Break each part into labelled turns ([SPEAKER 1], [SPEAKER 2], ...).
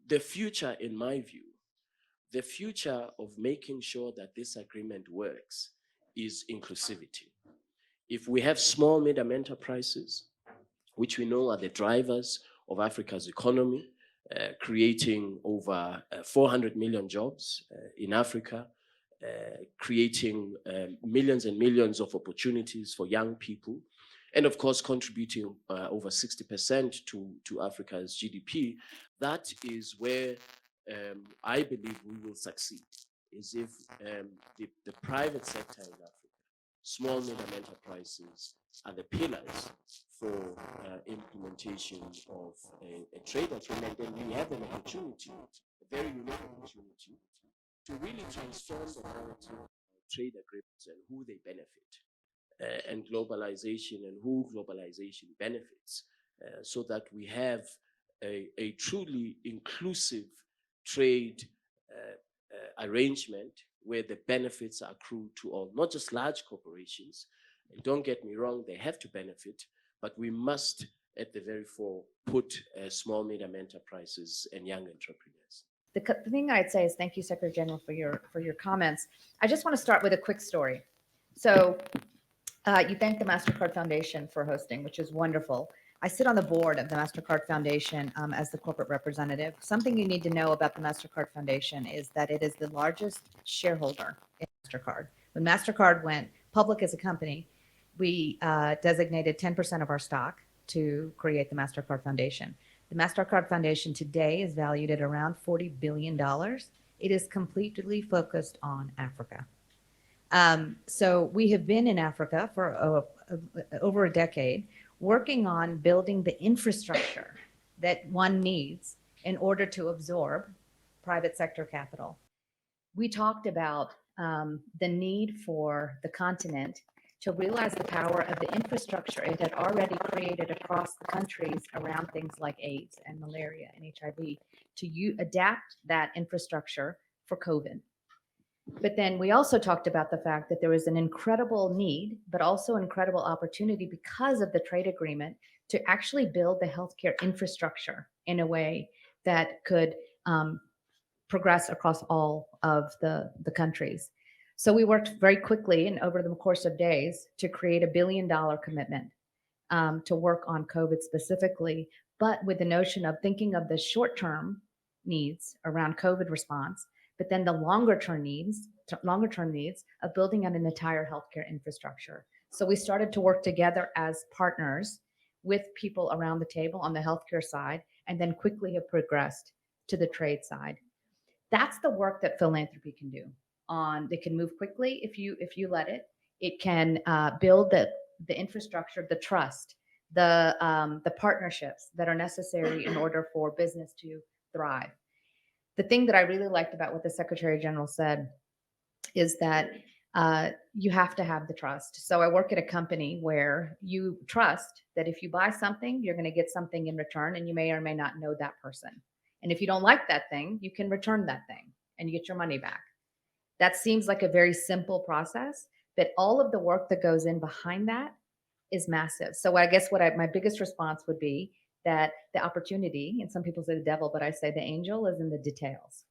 [SPEAKER 1] the future, in my view, the future of making sure that this agreement works is inclusivity. If we have small, medium enterprises, which we know are the drivers of Africa's economy, creating over 400 million jobs in Africa, creating millions and millions of opportunities for young people, and of course contributing over 60% to Africa's GDP, that is where I believe we will succeed, is if the private sector in Africa, small, medium enterprises, are the pillars for implementation of a trade agreement. And we have an opportunity, a very unique opportunity, to really transform the narrative of trade agreements and who they benefit, and globalization and who globalization benefits, so that we have a truly inclusive trade arrangement where the benefits are accrued to all, not just large corporations. And don't get me wrong, they have to benefit, but we must, at the very fore, put small, medium enterprises and young entrepreneurs.
[SPEAKER 2] The thing I'd say is thank you, Secretary General, for your comments. I just want to start with a quick story. So you thank the MasterCard Foundation for hosting, which is wonderful. I sit on the board of the MasterCard Foundation as the corporate representative. Something you need to know about the MasterCard Foundation is that it is the largest shareholder in MasterCard. When MasterCard went public as a company, we designated 10% of our stock to create the MasterCard Foundation. The MasterCard Foundation today is valued at around $40 billion. It is completely focused on Africa. So we have been in Africa for over a decade, working on building the infrastructure that one needs in order to absorb private sector capital. We talked about the need for the continent to realize the power of the infrastructure it had already created across the countries around things like AIDS and malaria and HIV, to adapt that infrastructure for COVID. But then we also talked about the fact that there was an incredible need, but also incredible opportunity because of the trade agreement to actually build the healthcare infrastructure in a way that could progress across all of the countries. So we worked very quickly and over the course of days to create $1 billion commitment to work on COVID specifically, but with the notion of thinking of the short-term needs around COVID response, but then the longer-term needs of building out an entire healthcare infrastructure. So we started to work together as partners with people around the table on the healthcare side, and then quickly have progressed to the trade side. That's the work that philanthropy can do. It can move quickly if you let it. It can build the infrastructure, the trust, the partnerships that are necessary in order for business to thrive. The thing that I really liked about what the Secretary General said is that you have to have the trust. So I work at a company where you trust that if you buy something, you're going to get something in return, and you may or may not know that person. And if you don't like that thing, you can return that thing and you get your money back. That seems like a very simple process, but all of the work that goes in behind that is massive. So I guess my biggest response would be that the opportunity, and some people say the devil, but I say the angel is in the details.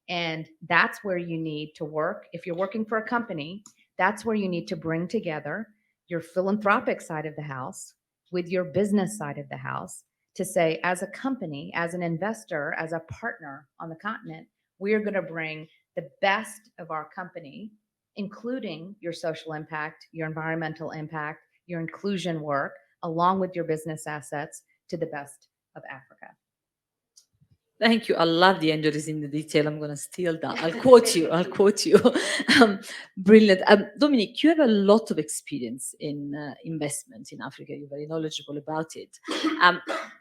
[SPEAKER 2] And that's where you need to work. If you're working for a company, that's where you need to bring together your philanthropic side of the house with your business side of the house to say, as a company, as an investor, as a partner on the continent, we are going to bring the best of our company, including your social impact, your environmental impact, your inclusion work, along with your business assets, to the best of Africa.
[SPEAKER 3] Thank you. I love the angel is in the detail. I'm going to steal that. I'll quote you. Brilliant. Dominic, you have a lot of experience in investment in Africa. You're very knowledgeable about it.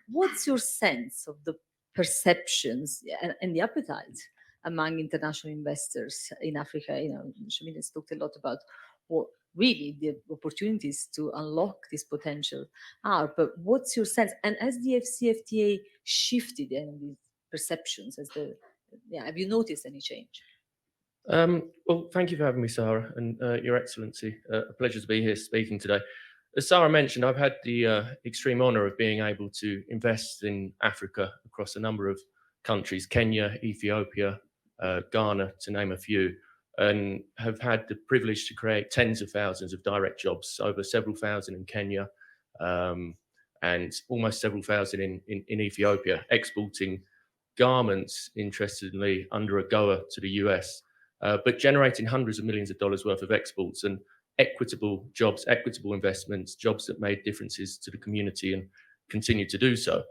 [SPEAKER 3] What's your sense of the perceptions and the appetite among international investors in Africa? Shamina has talked a lot about what really the opportunities to unlock this potential are, but what's your sense? And has the AfCFTA shifted any of these perceptions? Have you noticed any change?
[SPEAKER 4] Well, thank you for having me, Sara, and Your Excellency. A pleasure to be here speaking today. As Sara mentioned, I've had the extreme honor of being able to invest in Africa across a number of countries, Kenya, Ethiopia, Ghana, to name a few, and have had the privilege to create tens of thousands of direct jobs, over several thousand in Kenya, and almost several thousand in Ethiopia, exporting garments, interestingly, under AGOA to the US, but generating hundreds of millions of dollars worth of exports and equitable jobs, equitable investments, jobs that made differences to the community and continue to do so.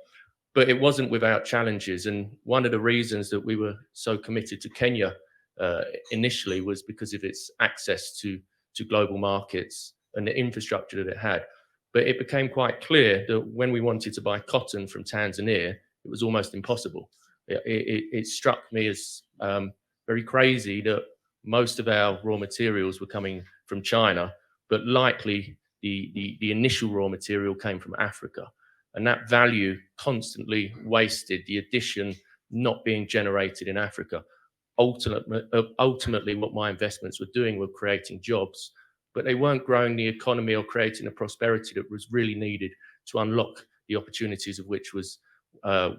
[SPEAKER 4] But it wasn't without challenges. And one of the reasons that we were so committed to Kenya initially was because of its access to global markets and the infrastructure that it had. But it became quite clear that when we wanted to buy cotton from Tanzania, it was almost impossible. It struck me as very crazy that most of our raw materials were coming from China, but likely the initial raw material came from Africa. And that value constantly wasted, the addition not being generated in Africa. Ultimately, what my investments were doing were creating jobs, but they weren't growing the economy or creating the prosperity that was really needed to unlock the opportunities of which was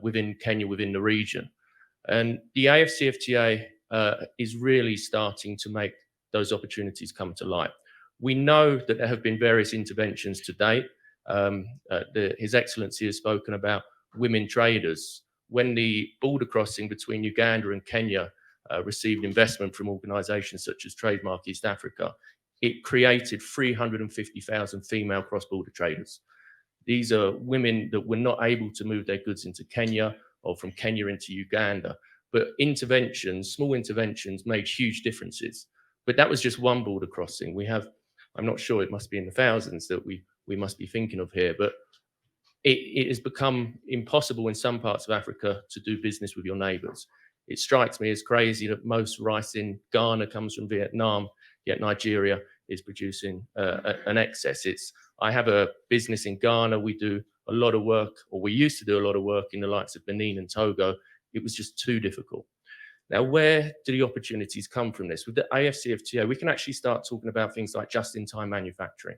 [SPEAKER 4] within Kenya, within the region. And the AfCFTA is really starting to make those opportunities come to light. We know that there have been various interventions to date. His Excellency has spoken about women traders. When the border crossing between Uganda and Kenya received investment from organizations such as Trademark East Africa, it created 350,000 female cross-border traders. These are women that were not able to move their goods into Kenya or from Kenya into Uganda. But interventions, small interventions, made huge differences. But that was just one border crossing. We have, I'm not sure, it must be in the thousands that we must be thinking of here, but it has become impossible in some parts of Africa to do business with your neighbors. It strikes me as crazy that most rice in Ghana comes from Vietnam, yet Nigeria is producing an excess. I have a business in Ghana. We do a lot of work, or we used to do a lot of work in the likes of Benin and Togo. It was just too difficult. Now, where do the opportunities come from this? With the AfCFTA, we can actually start talking about things like just-in-time manufacturing.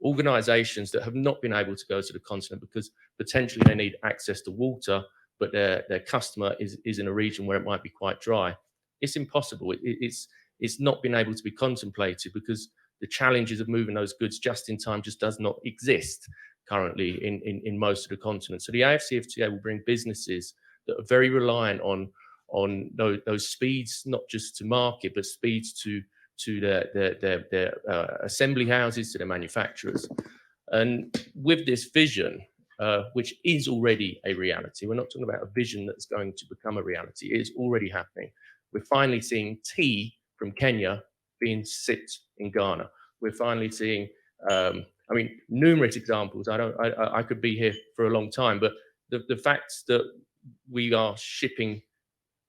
[SPEAKER 4] Organizations that have not been able to go to the continent because potentially they need access to water, but their customer is in a region where it might be quite dry. It's impossible. It's not been able to be contemplated because the challenges of moving those goods just in time just does not exist currently in most of the continent. So the AfCFTA will bring businesses that are very reliant on those speeds, not just to market, but speeds to their assembly houses, to their manufacturers. And with this vision, which is already a reality, we're not talking about a vision that's going to become a reality, it is already happening. We're finally seeing tea from Kenya being sipped in Ghana. We're finally seeing, numerous examples. I could be here for a long time, but the fact that we are shipping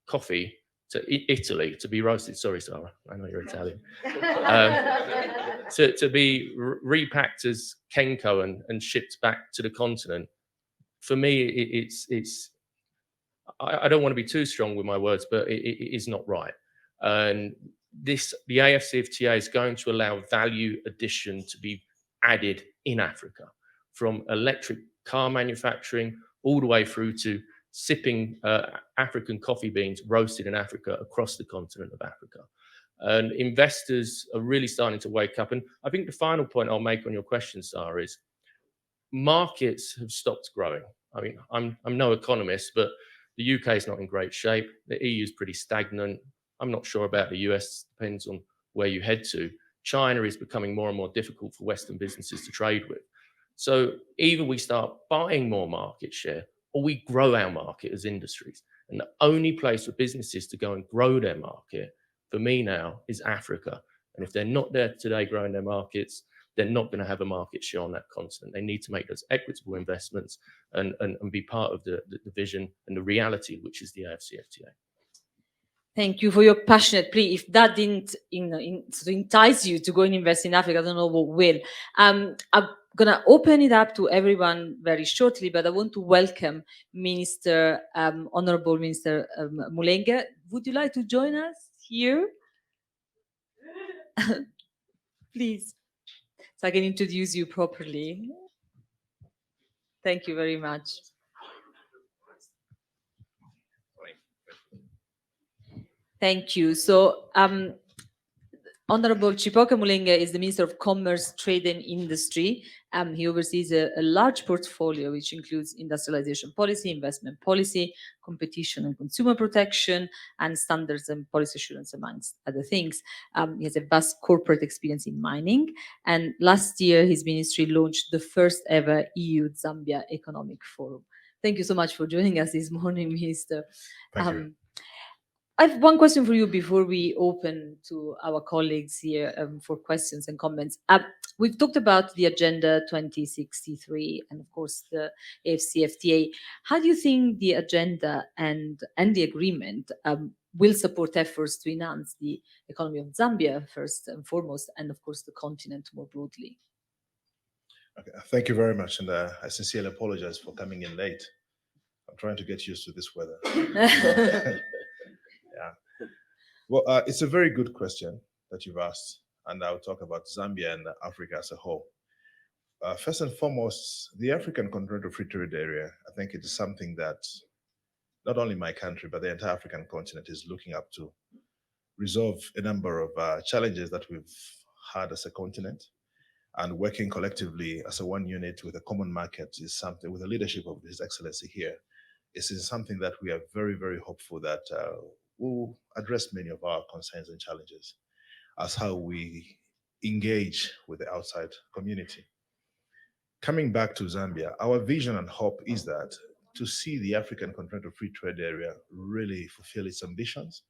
[SPEAKER 4] coffee to Italy to be roasted. Sorry, Sara, I know you're Italian. To be repacked as Kenko and shipped back to the continent. For me, I don't want to be too strong with my words, but it is not right. And the AfCFTA is going to allow value addition to be added in Africa, from electric car manufacturing all the way through to sipping African coffee beans roasted in Africa across the continent of Africa. And investors are really starting to wake up. And I think the final point I'll make on your question, Sara, is markets have stopped growing. I mean, I'm no economist, but the UK is not in great shape. The EU is pretty stagnant. I'm not sure about the US, depends on where you head to. China is becoming more and more difficult for Western businesses to trade with. So either we start buying more market share or we grow our market as industries. And the only place for businesses to go and grow their market, for me now, is Africa. And if they're not there today growing their markets, they're not going to have a market share on that continent. They need to make those equitable investments and be part of the vision and the reality, which is the AfCFTA.
[SPEAKER 3] Thank you for your passionate plea. If that didn't sort of entice you to go and invest in Africa, I don't know what will. I'm going to open it up to everyone very shortly, but I want to welcome Honorable Minister Mulenga. Would you like to join us here? Please. so I can introduce you properly. Thank you very much. Thank you. So, Honorable Chipoka Mulenga is the Minister of Commerce, Trade and Industry. He oversees a large portfolio which includes industrialization policy, investment policy, competition and consumer protection, and standards and policy assurance, amongst other things. He has a vast corporate experience in mining. And last year, his ministry launched the first ever EU-Zambia Economic Forum. Thank you so much for joining us this morning, Minister.
[SPEAKER 5] Thank you.
[SPEAKER 3] I have one question for you before we open to our colleagues here for questions and comments. We've talked about the Agenda 2063 and, of course, the AfCFTA. How do you think the agenda and the agreement will support efforts to enhance the economy of Zambia, first and foremost, and, of course, the continent more broadly?
[SPEAKER 5] Okay, thank you very much. And I sincerely apologize for coming in late. I'm trying to get used to this weather. Yeah. Well, it's a very good question that you've asked, and I'll talk about Zambia and Africa as a whole. First and foremost, the African Continental Free Trade Area, I think it is something that not only my country, but the entire African continent is looking up to resolve a number of challenges that we've had as a continent, and working collectively as a one unit with a common market is something, with the leadership of His Excellency here, this is something that we are very, very hopeful that will address many of our concerns and challenges as how we engage with the outside community. Coming back to Zambia, our vision and hope is that to see the African Continental Free Trade Area really fulfill its ambitions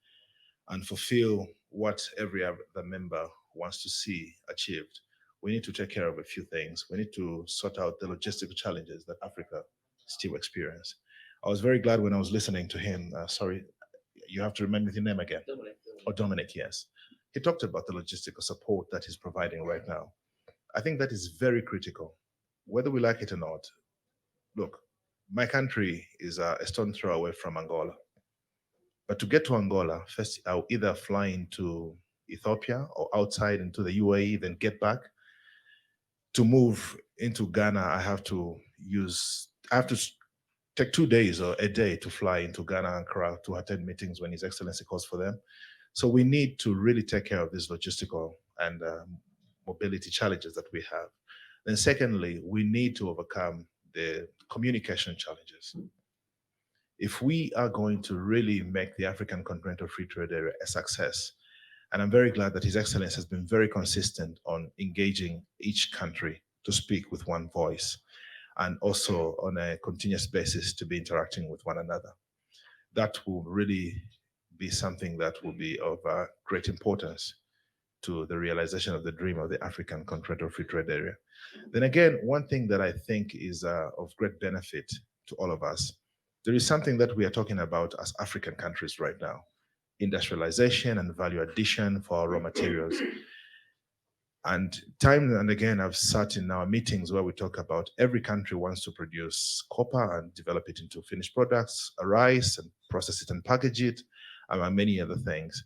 [SPEAKER 5] and fulfill what every other member wants to see achieved, we need to take care of a few things. We need to sort out the logistical challenges that Africa still experiences. I was very glad when I was listening to him. Sorry, you have to remind me the name again.
[SPEAKER 1] Dominic.
[SPEAKER 5] Dominic, yes. He talked about the logistical support that he's providing right now. I think that is very critical, whether we like it or not. Look, my country is a stone throw away from Angola. But to get to Angola, first I'll either fly into Ethiopia or outside into the UAE, then get back. To move into Ghana, I have to take 2 days or a day to fly into Ghana and Accra to attend meetings when His Excellency calls for them. So we need to really take care of these logistical and mobility challenges that we have. Then secondly, we need to overcome the communication challenges. If we are going to really make the African Continental Free Trade Area a success, and I'm very glad that His Excellency has been very consistent on engaging each country to speak with one voice, and also on a continuous basis to be interacting with one another. That will really be something that will be of great importance to the realization of the dream of the African Continental Free Trade Area. Then again, one thing that I think is of great benefit to all of us, there is something that we are talking about as African countries right now, industrialization and value addition for our raw materials. And time and again, I've sat in our meetings where we talk about every country wants to produce copper and develop it into finished products, rice, and process it and package it, and many other things.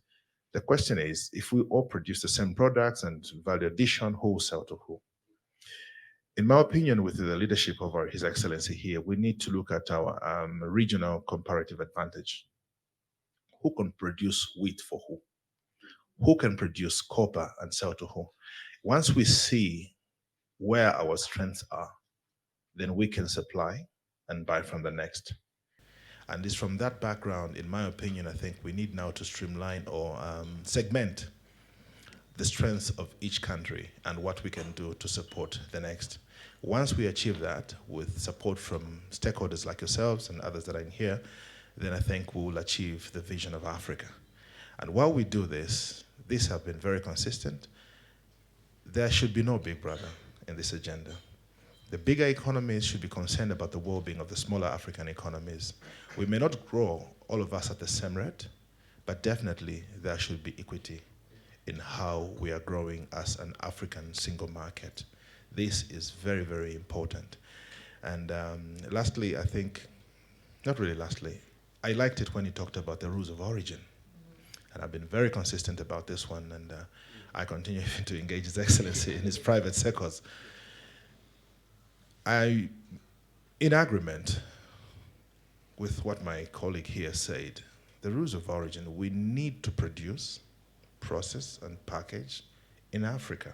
[SPEAKER 5] The question is, if we all produce the same products and value addition, who will sell to who? In my opinion, with the leadership of His Excellency here, we need to look at our regional comparative advantage. Who can produce wheat for who? Who can produce copper and sell to who? Once we see where our strengths are, then we can supply and buy from the next. And it's from that background, in my opinion, I think we need now to streamline or segment the strengths of each country and what we can do to support the next. Once we achieve that with support from stakeholders like yourselves and others that are in here, then I think we will achieve the vision of Africa. And while we do this, these have been very consistent. There should be no big brother in this agenda. The bigger economies should be concerned about the well-being of the smaller African economies. We may not grow, all of us, at the same rate, but definitely there should be equity in how we are growing as an African single market. This is very, very important. And lastly, I think, not really lastly, I liked it when he talked about the rules of origin. And I've been very consistent about this one. And I continue to engage His Excellency in his private circles. In agreement with what my colleague here said, the rules of origin, we need to produce, process, and package in Africa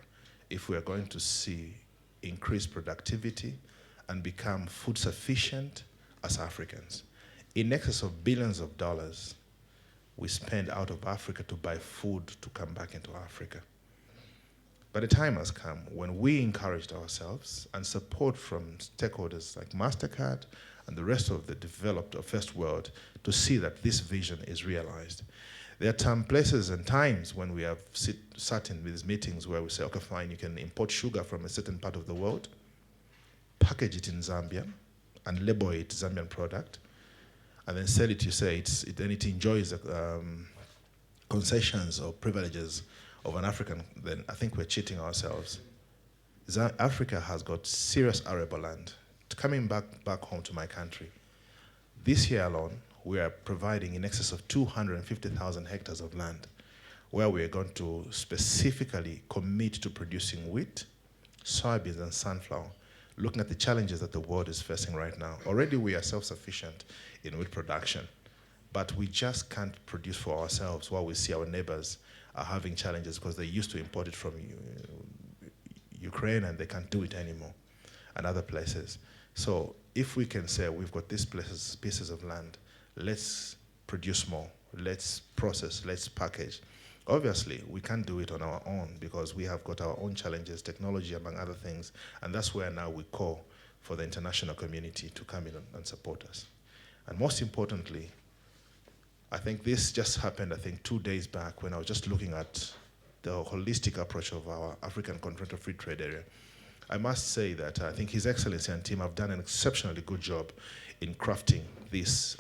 [SPEAKER 5] if we are going to see increased productivity and become food sufficient as Africans. In excess of billions of dollars we spend out of Africa to buy food to come back into Africa. But the time has come when we encouraged ourselves and support from stakeholders like MasterCard and the rest of the developed or first world to see that this vision is realized. There are some places and times when we have sat in these meetings where we say, okay, fine, you can import sugar from a certain part of the world, package it in Zambia, and label it Zambian product, and then sell it, you say, then it enjoys concessions or privileges of an African, then I think we're cheating ourselves. Africa has got serious arable land. Coming back home to my country, this year alone, we are providing in excess of 250,000 hectares of land where we are going to specifically commit to producing wheat, soybeans, and sunflower, looking at the challenges that the world is facing right now. Already we are self-sufficient in wheat production, but we just can't produce for ourselves while we see our neighbors are having challenges because they used to import it from Ukraine and they can't do it anymore, and other places. So if we can say we've got these pieces of land, let's produce more, let's process, let's package. Obviously, we can't do it on our own because we have got our own challenges, technology among other things, and that's where now we call for the international community to come in and support us. And most importantly, I think this just happened, 2 days back when I was just looking at the holistic approach of our African Continental Free Trade Area. I must say that I think His Excellency and team have done an exceptionally good job in crafting this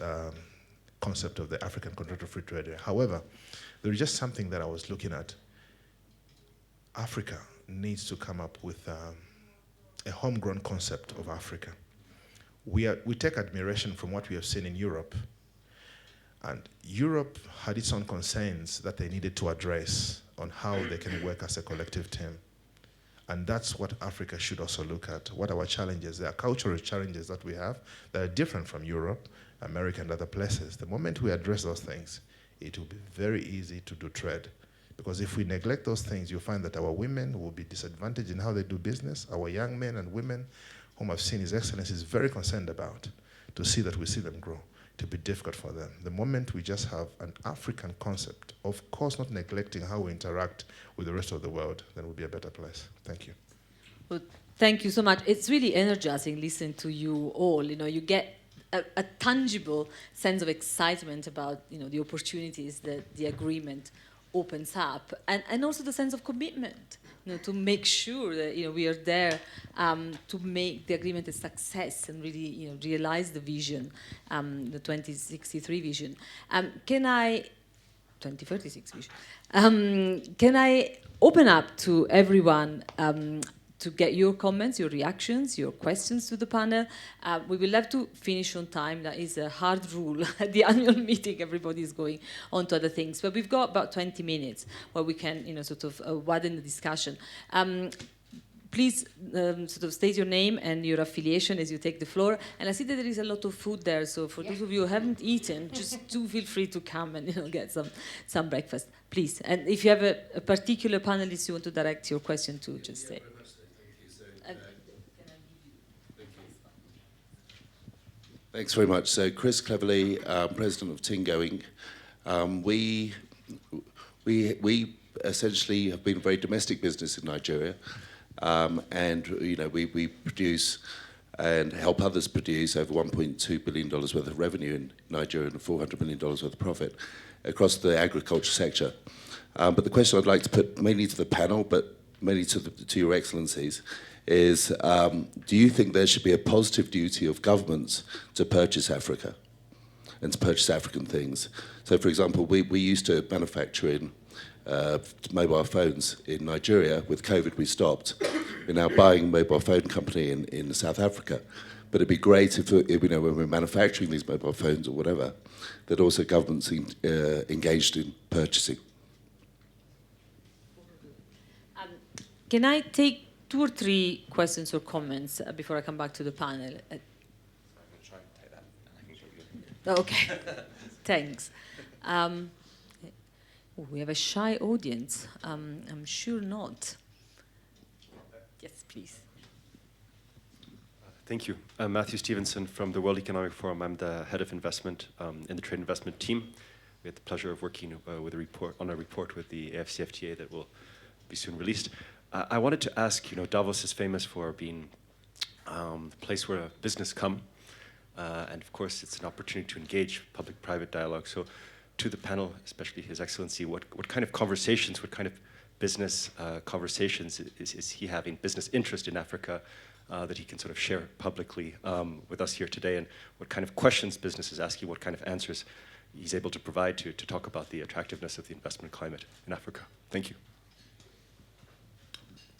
[SPEAKER 5] concept of the African Continental Free Trade Area. However, there is just something that I was looking at. Africa needs to come up with a homegrown concept of Africa. We take admiration from what we have seen in Europe. And Europe had its own concerns that they needed to address on how they can work as a collective team. And that's what Africa should also look at. What are our challenges? There are cultural challenges that we have that are different from Europe, America, and other places. The moment we address those things, it will be very easy to do trade. Because if we neglect those things, you'll find that our women will be disadvantaged in how they do business. Our young men and women, whom I've seen His Excellency is very concerned about, to see that we see them grow. To be difficult for them. The moment we just have an African concept, of course not neglecting how we interact with the rest of the world, then we'll be a better place. Thank you.
[SPEAKER 3] Well, thank you so much. It's really energizing listening to you all. You get a tangible sense of excitement about, the opportunities that the agreement opens up, and also the sense of commitment. To make sure that we are there to make the agreement a success and really realize the vision, the 2063 vision. 2036 vision. Can I open up to everyone to get your comments, your reactions, your questions to the panel? We will have to finish on time. That is a hard rule at the annual meeting. Everybody is going on to other things. But we've got about 20 minutes where we can, widen the discussion. Please state your name and your affiliation as you take the floor. And I see that there is a lot of food there. So for those of you who haven't eaten, just do feel free to come and get some breakfast, please. And if you have a particular panelist you want to direct your question to, just say.
[SPEAKER 6] Thanks very much. So Chris Cleverley, President of Tingo Inc. We essentially have been a very domestic business in Nigeria, and we produce and help others produce over $1.2 billion worth of revenue in Nigeria and $400 million worth of profit across the agriculture sector. But the question I'd like to put mainly to the panel, but mainly to Your Excellencies, is do you think there should be a positive duty of governments to purchase Africa and to purchase African things? So, for example, we used to manufacture in mobile phones in Nigeria. With COVID, we stopped. We're now buying a mobile phone company in South Africa. But it'd be great if when we're manufacturing these mobile phones or whatever, that also governments engaged in purchasing.
[SPEAKER 3] Can I take 2 or 3 questions or comments before I come back to the panel?
[SPEAKER 7] I'm going to try and take that, and I can show you.
[SPEAKER 3] Okay, thanks. We have a shy audience. I'm sure not. Yes, please.
[SPEAKER 8] Thank you. I'm Matthew Stevenson from the World Economic Forum. I'm the head of investment in the trade investment team. We had the pleasure of working on a report with the AfCFTA that will be soon released. I wanted to ask, Davos is famous for being the place where business come. And of course, it's an opportunity to engage public-private dialogue. So to the panel, especially His Excellency, what kind of conversations, what kind of business conversations is he having, business interest in Africa that he can sort of share publicly with us here today, and what kind of questions business is asking, what kind of answers he's able to provide to talk about the attractiveness of the investment climate in Africa. Thank you.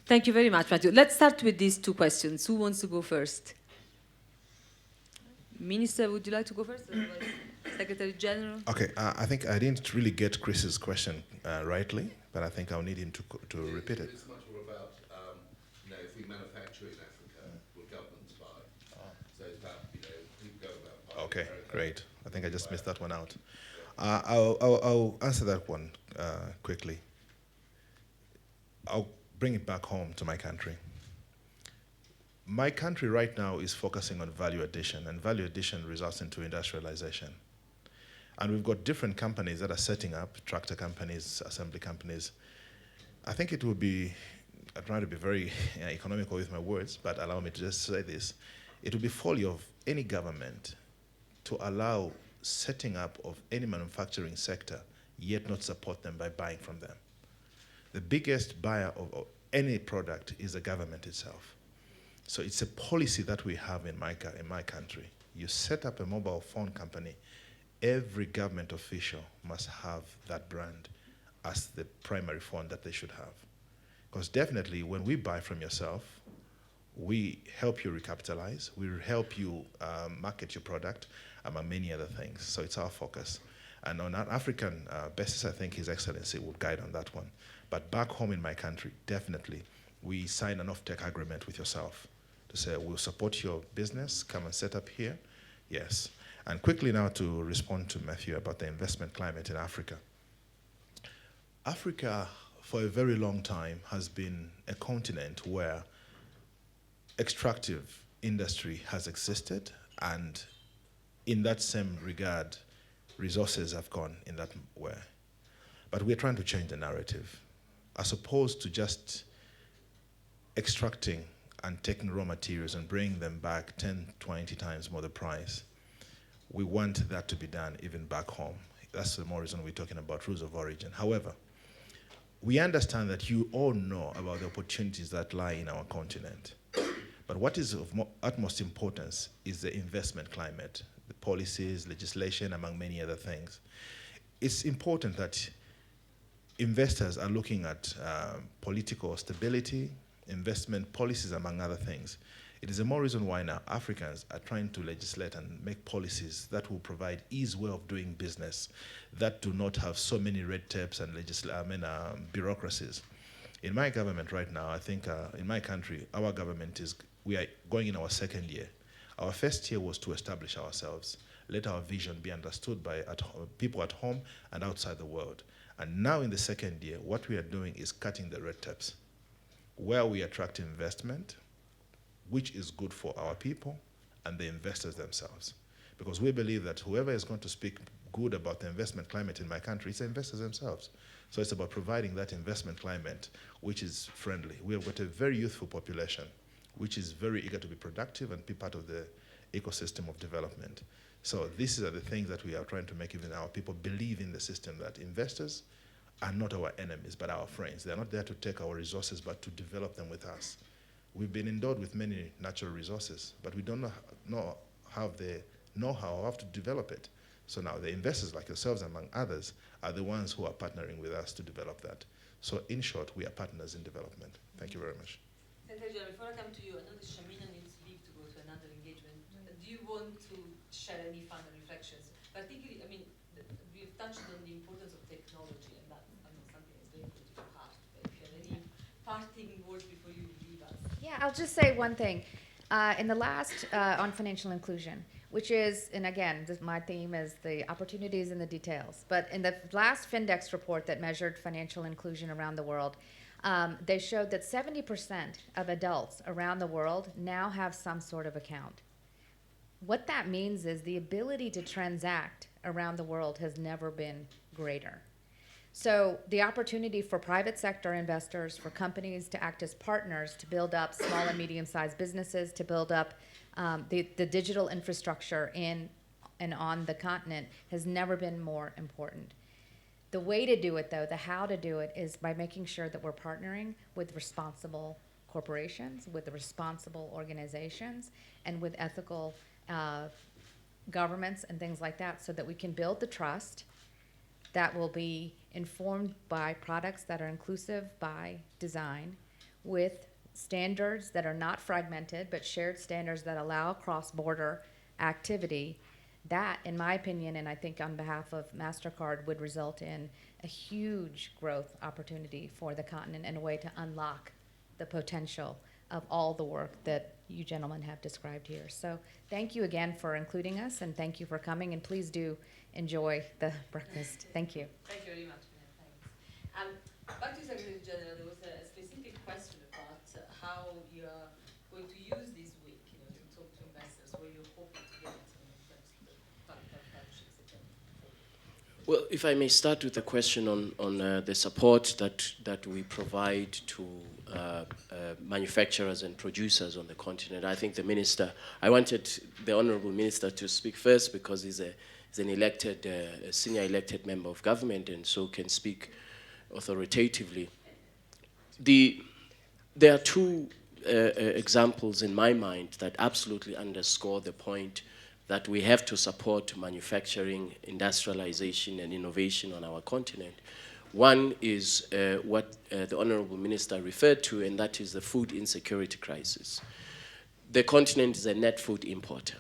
[SPEAKER 3] Thank you very much, Matthew. Let's start with these 2 questions. Who wants to go first? Minister, would you like to go first? Secretary General?
[SPEAKER 5] Okay, I think I didn't really get Chris's question rightly, but I think I'll need him to repeat it.
[SPEAKER 6] It's much more about, if we manufacture in Africa, will governments buy? So it's about, people go about buying.
[SPEAKER 5] Okay, great. I think I just missed that one out. I'll answer that one quickly. I'll bring it back home to my country. My country right now is focusing on value addition, and value addition results into industrialization. And we've got different companies that are setting up, tractor companies, assembly companies. I think it would be, I try to be very economical with my words, but allow me to just say this. It would be folly of any government to allow setting up of any manufacturing sector, yet not support them by buying from them. The biggest buyer of any product is the government itself. So it's a policy that we have in my country. You set up a mobile phone company, every government official must have that brand as the primary phone that they should have. Because definitely when we buy from yourself, we help you recapitalize, we help you market your product, among many other things. So it's our focus. And on an African basis, I think His Excellency would guide on that one. But back home in my country, definitely, we sign an off-take agreement with yourself to say, we'll support your business, come and set up here. Yes. And quickly now to respond to Matthew about the investment climate in Africa. Africa, for a very long time, has been a continent where extractive industry has existed, and in that same regard, resources have gone in that way. But we're trying to change the narrative. As opposed to just extracting and taking raw materials and bringing them back 10, 20 times more the price, we want that to be done even back home. That's the more reason we're talking about rules of origin. However, we understand that you all know about the opportunities that lie in our continent. But what is of utmost importance is the investment climate, the policies, legislation, among many other things. It's important that investors are looking at political stability, investment policies, among other things. It is a more reason why now Africans are trying to legislate and make policies that will provide ease way of doing business, that do not have so many red tapes and bureaucracies. In my government right now, I think in my country, our government we are going in our 2nd year. Our first year was to establish ourselves, let our vision be understood by people at home and outside the world. And now in the 2nd year, what we are doing is cutting the red tapes, where we attract investment, which is good for our people and the investors themselves. Because we believe that whoever is going to speak good about the investment climate in my country, it's the investors themselves. So it's about providing that investment climate which is friendly. We have got a very youthful population which is very eager to be productive and be part of the ecosystem of development. So these are the things that we are trying to make even our people believe in the system, that investors are not our enemies, but our friends. They're not there to take our resources, but to develop them with us. We've been endowed with many natural resources, but we don't have the know-how of how to develop it. So now the investors like yourselves, among others, are the ones who are partnering with us to develop that. So in short, we are partners in development. Thank you very much.
[SPEAKER 3] Secretary General, before I come to you, I know that Shamina needs leave to go to another engagement. Do you want to share any final reflections? Particularly, I mean, we've touched on the importance of technology, and that's something that's very close to your heart. But if you have any parting words
[SPEAKER 2] Yeah, I'll just say one thing. In the last, on financial inclusion, which is, and again, my theme is the opportunities and the details. But in the last Findex report that measured financial inclusion around the world, they showed that 70% of adults around the world now have some sort of account. What that means is the ability to transact around the world has never been greater. So the opportunity for private sector investors, for companies to act as partners to build up small and medium-sized businesses, to build up the digital infrastructure in and on the continent has never been more important. The way to do it, though, the how to do it, is by making sure that we're partnering with responsible corporations, with responsible organizations, and with ethical governments and things like that, so that we can build the trust that will be informed by products that are inclusive by design, with standards that are not fragmented, but shared standards that allow cross-border activity. That, in my opinion, and I think on behalf of MasterCard, would result in a huge growth opportunity for the continent and a way to unlock the potential of all the work that you gentlemen have described here. So thank you again for including us, and thank you for coming, and please do enjoy the breakfast. Thank you.
[SPEAKER 3] Thank you very much. Thanks. Back to Secretary General, there was a specific question about how you are going to use this week, to talk to investors, where you're hoping to get in terms of the partnerships, etc.
[SPEAKER 1] Well, if I may start with the question on the support that we provide to manufacturers and producers on the continent. I think I wanted the Honorable Minister to speak first because he's an elected, senior elected member of government, and so can speak authoritatively. There are two examples in my mind that absolutely underscore the point that we have to support manufacturing, industrialization, and innovation on our continent. One is what the Honorable Minister referred to, and that is the food insecurity crisis. The continent is a net food importer.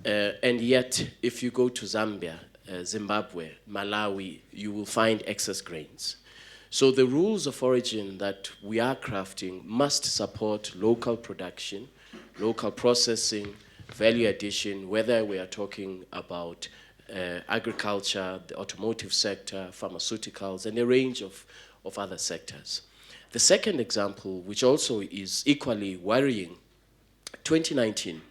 [SPEAKER 1] And yet, if you go to Zambia, Zimbabwe, Malawi, you will find excess grains. So the rules of origin that we are crafting must support local production, local processing, value addition, whether we are talking about agriculture, the automotive sector, pharmaceuticals, and a range of other sectors. The second example, which also is equally worrying, 2019,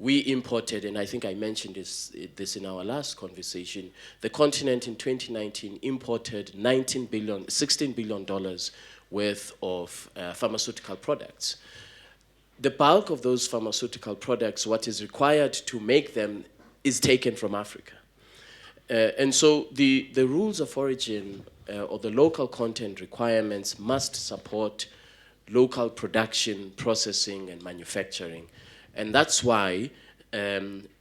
[SPEAKER 1] we imported, and I think I mentioned this in our last conversation, the continent in 2019 imported $16 billion worth of pharmaceutical products. The bulk of those pharmaceutical products, what is required to make them, is taken from Africa. And so the rules of origin or the local content requirements must support local production, processing, and manufacturing. And that's why the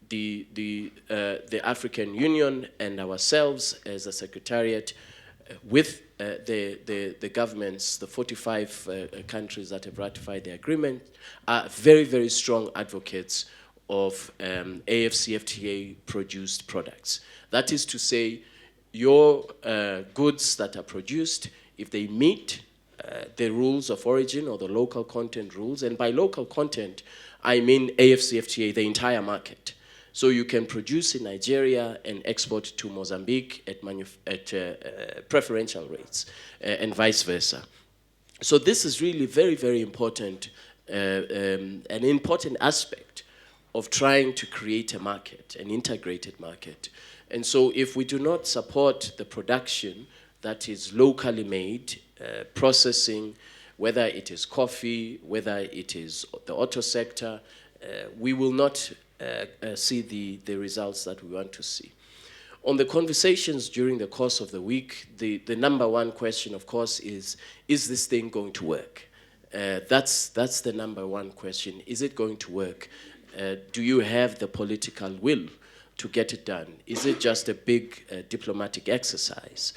[SPEAKER 1] African Union and ourselves as a secretariat, with the governments, the 45 countries that have ratified the agreement, are very, very strong advocates of AfCFTA produced products. That is to say, your goods that are produced, if they meet the rules of origin or the local content rules, and by local content, I mean AfCFTA, the entire market. So you can produce in Nigeria and export to Mozambique at preferential rates, and vice versa. So this is really very, very important, an important aspect of trying to create a market, an integrated market. And so if we do not support the production that is locally made, processing, whether it is coffee, whether it is the auto sector, we will not see the results that we want to see. On the conversations during the course of the week, the number one question, of course, is this thing going to work? That's the number one question. Is it going to work? Do you have the political will to get it done? Is it just a big diplomatic exercise?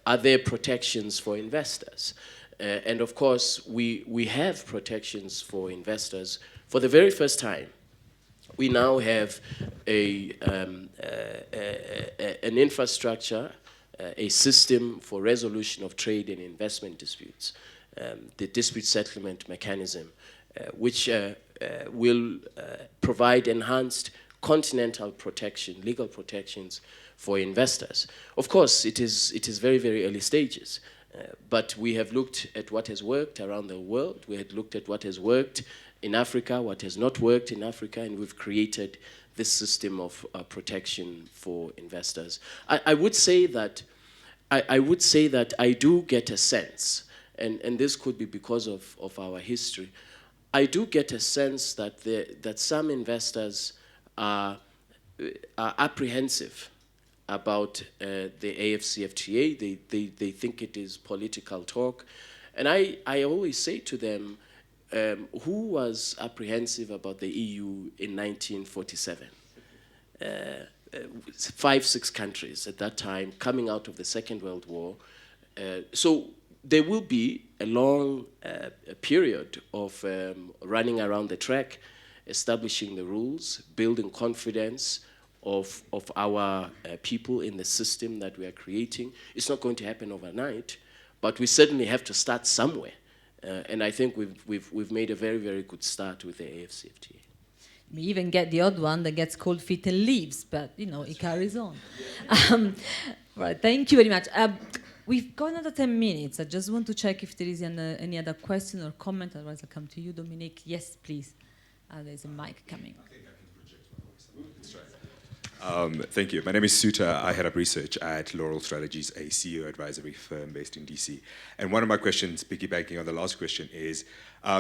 [SPEAKER 1] Are there protections for investors? And of course, we have protections for investors. For the very first time, we now have an infrastructure, a system for resolution of trade and investment disputes. the dispute settlement mechanism, which will provide enhanced continental protection, legal protections for investors. Of course, it is very, very early stages, but we have looked at what has worked around the world. We had looked at what has worked in Africa, what has not worked in Africa, and we've created this system of protection for investors. I would say that I do get a sense, and this could be because of our history, I do get a sense that that some investors are apprehensive about the AfCFTA. They think it is political talk. And I always say to them, who was apprehensive about the EU in 1947? 5, 6 countries at that time coming out of the Second World War. So there will be a long period of running around the track, establishing the rules, building confidence of our people in the system that we are creating. It's not going to happen overnight, but we certainly have to start somewhere. And I think we've made a very, very good start with the AfCFTA.
[SPEAKER 3] We even get the odd one that gets cold feet and leaves, but you know, it carries on. Right, thank you very much. We've got another 10 minutes. I just want to check if there is any other question or comment, otherwise I'll come to you, Dominic. Yes, please. There's a mic coming.
[SPEAKER 7] Thank you. My name is Suta. I head up research at Laurel Strategies, a CEO advisory firm based in DC. And one of my questions, piggybacking on the last question, is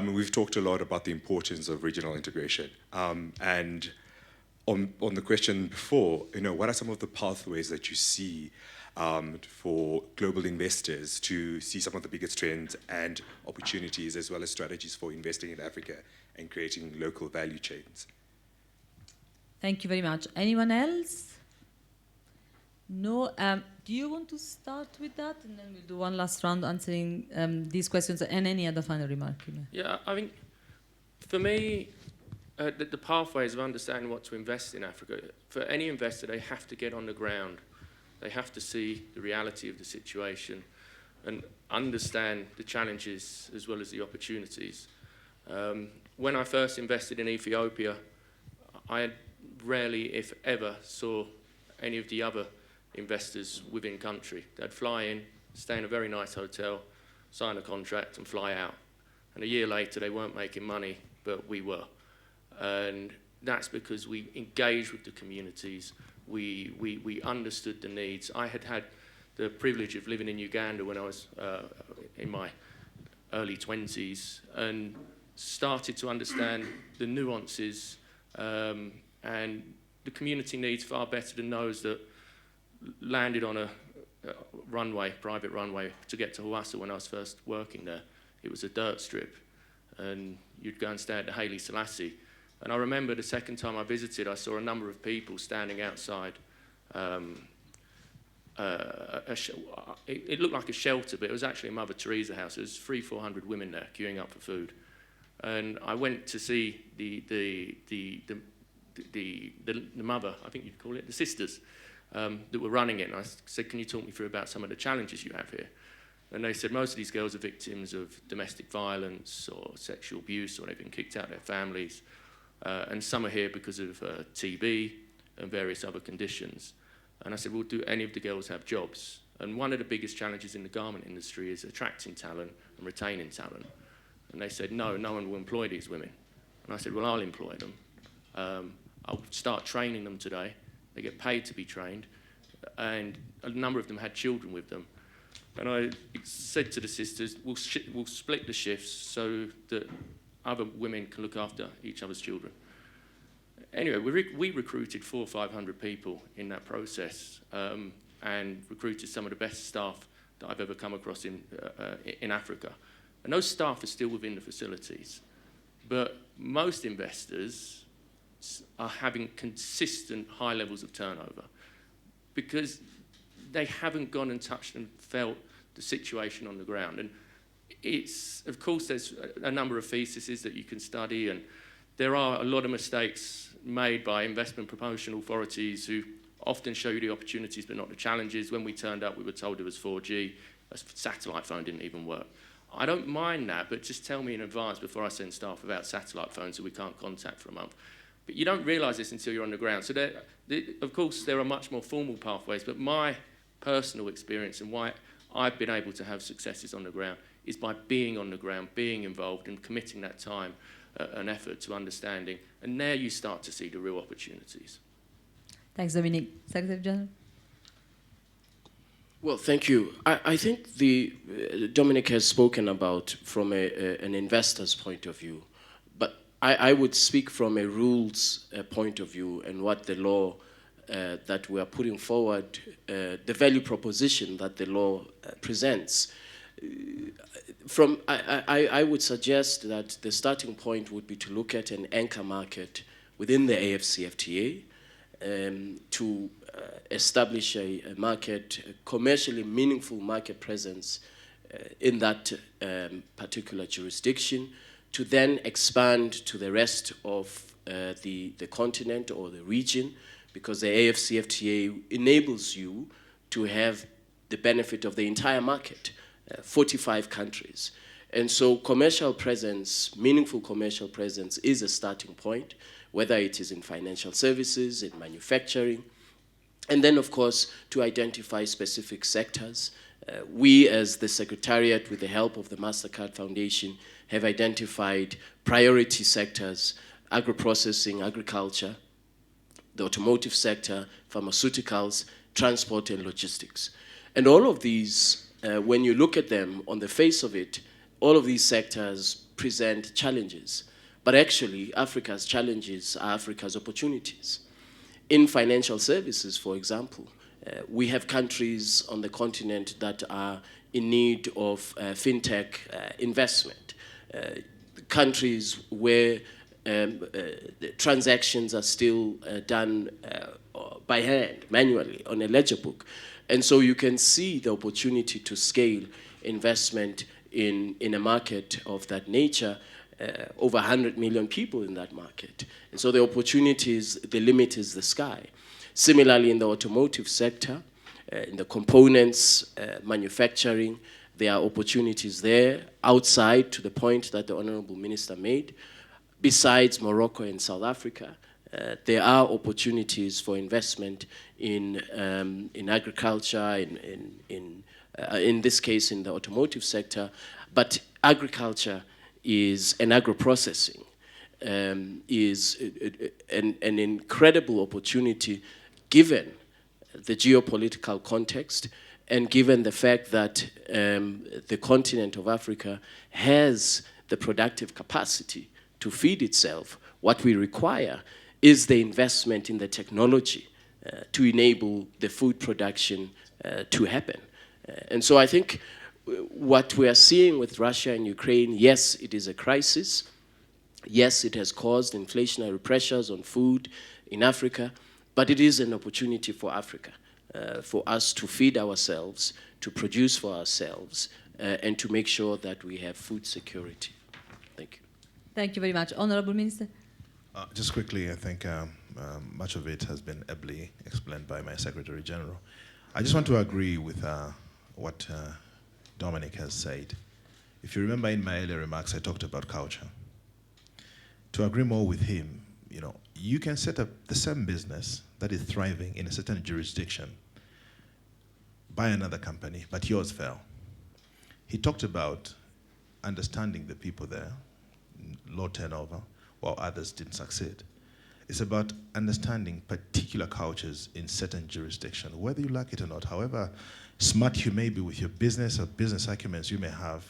[SPEAKER 7] we've talked a lot about the importance of regional integration. And on the question before, what are some of the pathways that you see for global investors to see some of the biggest trends and opportunities, as well as strategies for investing in Africa and creating local value chains?
[SPEAKER 3] Thank you very much. Anyone else? No? Do you want to start with that? And then we'll do one last round answering these questions and any other final remark.
[SPEAKER 4] Yeah, I mean, for me, the pathways of understanding what to invest in Africa, for any investor, they have to get on the ground. They have to see the reality of the situation and understand the challenges as well as the opportunities. When I first invested in Ethiopia, I rarely, if ever, saw any of the other investors within country. They'd fly in, stay in a very nice hotel, sign a contract and fly out. And a year later, they weren't making money, but we were. And that's because we engaged with the communities. We understood the needs. I had had the privilege of living in Uganda when I was in my early 20s and started to understand the nuances and the community needs far better than those that landed on a runway, private runway, to get to Hawassa when I was first working there. It was a dirt strip, and you'd go and stay at the Haile Selassie. And I remember the second time I visited, I saw a number of people standing outside. It looked like a shelter, but it was actually a Mother Teresa house. There was 300-400 women there queuing up for food. And I went to see the mother, I think you'd call it, the sisters that were running it. And I said, can you talk me through about some of the challenges you have here? And they said most of these girls are victims of domestic violence or sexual abuse, or they've been kicked out of their families. And some are here because of TB and various other conditions. And I said, well, do any of the girls have jobs? And one of the biggest challenges in the garment industry is attracting talent and retaining talent. And they said, no one will employ these women. And I said, well, I'll employ them. I'll start training them today. They get paid to be trained. And a number of them had children with them. And I said to the sisters, we'll split the shifts so that other women can look after each other's children. Anyway, we recruited 400 or 500 people in that process and recruited some of the best staff that I've ever come across in Africa. And those staff are still within the facilities. But most investors are having consistent high levels of turnover because they haven't gone and touched and felt the situation on the ground. And it's, of course, there's a number of theses that you can study, and there are a lot of mistakes made by investment promotion authorities who often show you the opportunities but not the challenges. When we turned up, we were told it was 4G. A satellite phone didn't even work. I don't mind that, but just tell me in advance before I send staff without satellite phones that we can't contact for a month. But you don't realise this until you're on the ground. So of course, there are much more formal pathways, but my personal experience and why I've been able to have successes on the ground is by being on the ground, being involved and committing that time and effort to understanding. And there you start to see the real opportunities.
[SPEAKER 3] Thanks, Dominic. Secretary General.
[SPEAKER 1] Well, thank you. I think Dominic has spoken about from an investor's point of view, but I would speak from a rules point of view and what the law that we are putting forward, the value proposition that the law presents. I would suggest that the starting point would be to look at an anchor market within the AfCFTA to establish a market, a commercially meaningful market presence in that particular jurisdiction, to then expand to the rest of the continent or the region, because the AfCFTA enables you to have the benefit of the entire market, 45 countries. And so commercial presence, meaningful commercial presence is a starting point, whether it is in financial services, in manufacturing, and then, of course, to identify specific sectors. We, as the Secretariat, with the help of the MasterCard Foundation, have identified priority sectors: agro-processing, agriculture, the automotive sector, pharmaceuticals, transport, and logistics. And all of these, when you look at them on the face of it, all of these sectors present challenges. But actually, Africa's challenges are Africa's opportunities. In financial services, for example, we have countries on the continent that are in need of fintech investment. Countries where the transactions are still done by hand, manually, on a ledger book. And so you can see the opportunity to scale investment in a market of that nature, over 100 million people in that market. And so the opportunities, the limit is the sky. Similarly, in the automotive sector, in the components, manufacturing, there are opportunities there outside, to the point that the Honorable Minister made. Besides Morocco and South Africa, there are opportunities for investment in agriculture, in this case in the automotive sector, but agriculture is an agro-processing, is an incredible opportunity given the geopolitical context and given the fact that the continent of Africa has the productive capacity to feed itself. What we require is the investment in the technology to enable the food production to happen. And so I think what we are seeing with Russia and Ukraine, yes, it is a crisis. Yes, it has caused inflationary pressures on food in Africa, but it is an opportunity for Africa, for us to feed ourselves, to produce for ourselves, and to make sure that we have food security. Thank you.
[SPEAKER 3] Thank you very much. Honorable Minister.
[SPEAKER 5] Just quickly, I think much of it has been ably explained by my Secretary General. I just want to agree with what Dominic has said. If you remember in my earlier remarks, I talked about culture. To agree more with him, you can set up the same business that is thriving in a certain jurisdiction by another company, but yours fell. He talked about understanding the people there, low turnover, while others didn't succeed. It's about understanding particular cultures in certain jurisdictions, whether you like it or not. However smart you may be with your business or business acumen you may have,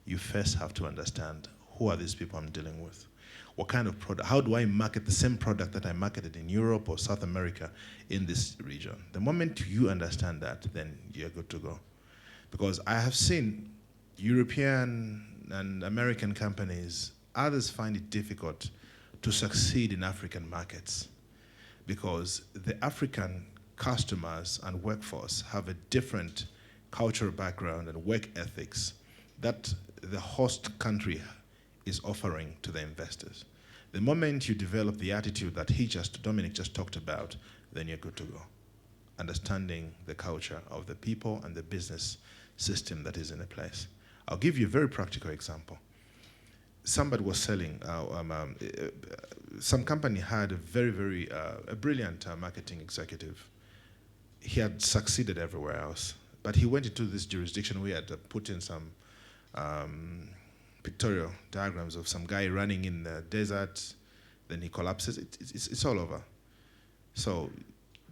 [SPEAKER 5] you first have to understand, who are these people I'm dealing with? What kind of product? How do I market the same product that I marketed in Europe or South America in this region? The moment you understand that, then you're good to go. Because I have seen European and American companies, others find it difficult to succeed in African markets because the African customers and workforce have a different cultural background and work ethics that the host country is offering to the investors. The moment you develop the attitude that Dominic just talked about, then you're good to go. Understanding the culture of the people and the business system that is in a place. I'll give you a very practical example. Somebody was selling, some company had a very brilliant marketing executive. He had succeeded everywhere else, but he went into this jurisdiction where he had put in some pictorial diagrams of some guy running in the desert, then he collapses. It's all over. So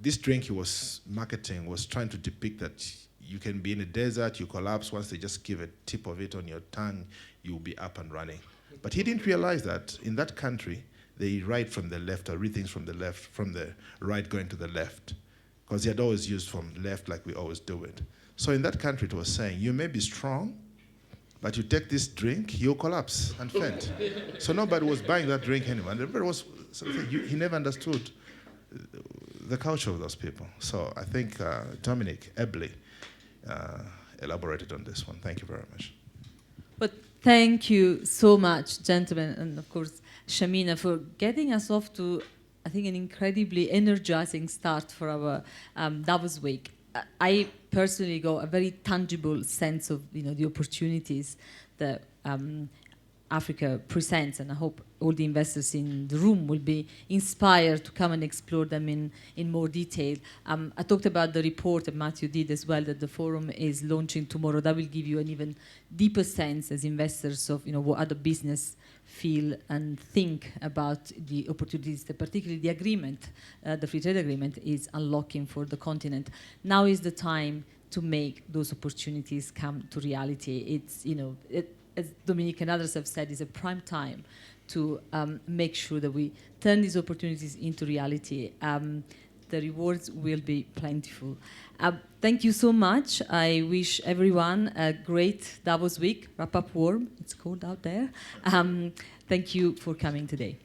[SPEAKER 5] this drink he was marketing was trying to depict that you can be in a desert, you collapse, once they just give a tip of it on your tongue, you'll be up and running. But he didn't realize that in that country, they write from the left or read things from the left, from the right going to the left, because he had always used from left like we always do it. So in that country, it was saying, you may be strong, but you take this drink, you'll collapse and faint. So nobody was buying that drink anymore. And everybody was, he never understood the culture of those people. So I think Dominic ably elaborated on this one. Thank you very much.
[SPEAKER 3] But thank you so much, gentlemen, and of course, Shamina, for getting us off to, I think, an incredibly energizing start for our Davos week. I personally got a very tangible sense of the opportunities that Africa presents, and I hope all the investors in the room will be inspired to come and explore them in more detail. I talked about the report, and Matthew did as well, that the forum is launching tomorrow. That will give you an even deeper sense as investors of what other business feel and think about the opportunities that particularly the agreement, the free trade agreement, is unlocking for the continent. Now is the time to make those opportunities come to reality. It's, as Dominic and others have said, is a prime time to make sure that we turn these opportunities into reality. The rewards will be plentiful. Thank you so much. I wish everyone a great Davos week. Wrap up warm. It's cold out there. Thank you for coming today.